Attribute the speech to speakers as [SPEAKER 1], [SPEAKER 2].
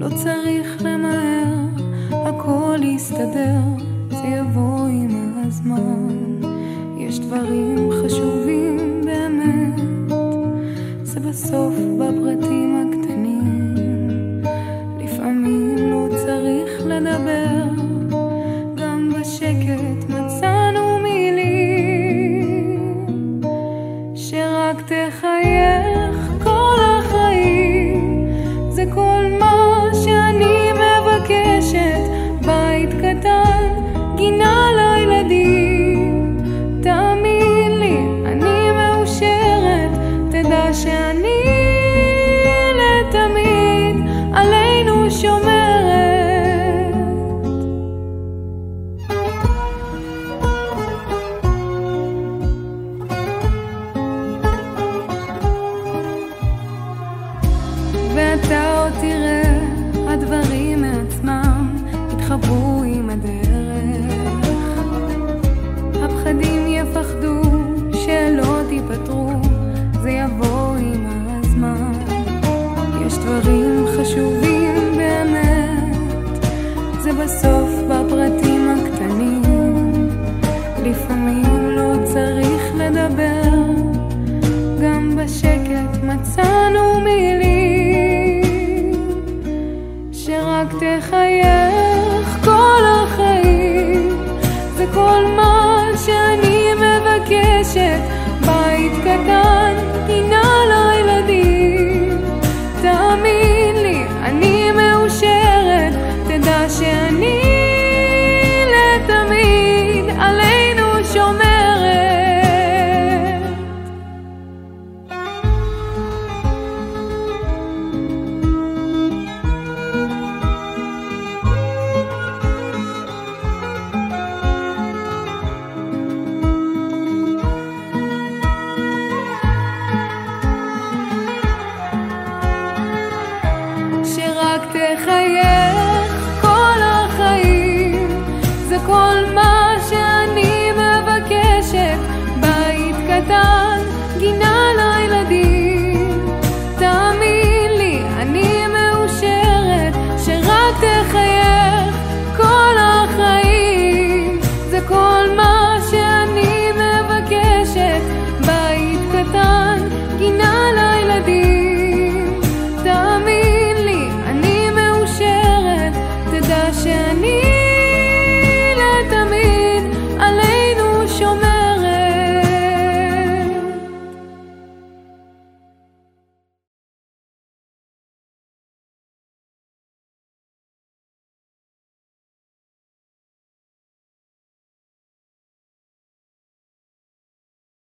[SPEAKER 1] לא צריך למהר, הכל יסתדר, זה יבוא עם הזמן. יש דברים חשובים באמת, זה בסוף בפרטים הקטנים. לפעמים לא צריך לדבר, גם בשקט מצאנו מילים שרק תחייך כל החיים. זה כל מה שאני מבקשת, בית קטן, גינה לילדים. תאמין לי, אני מאושרת, תדע שאני לתמיד עלינו שומרת. ואתה עוד תראה, הדברים מעצמם יתחברו עם הדרך. הפחדים יפחדו שלא תיפטרו, זה יבוא עם הזמן. יש דברים חשובים באמת, זה בסוף בפרטים הקטנים. לפעמים לא צריך לדבר, גם בשקט מצאנו מילים שרק תחייך כל החיים. זה כל מה שאני מבקשת, בית קטן, גינה לילדים. תאמין לי, אני מאושרת, תדע שאני לתמיד עלינו שומרת. שרק תחייך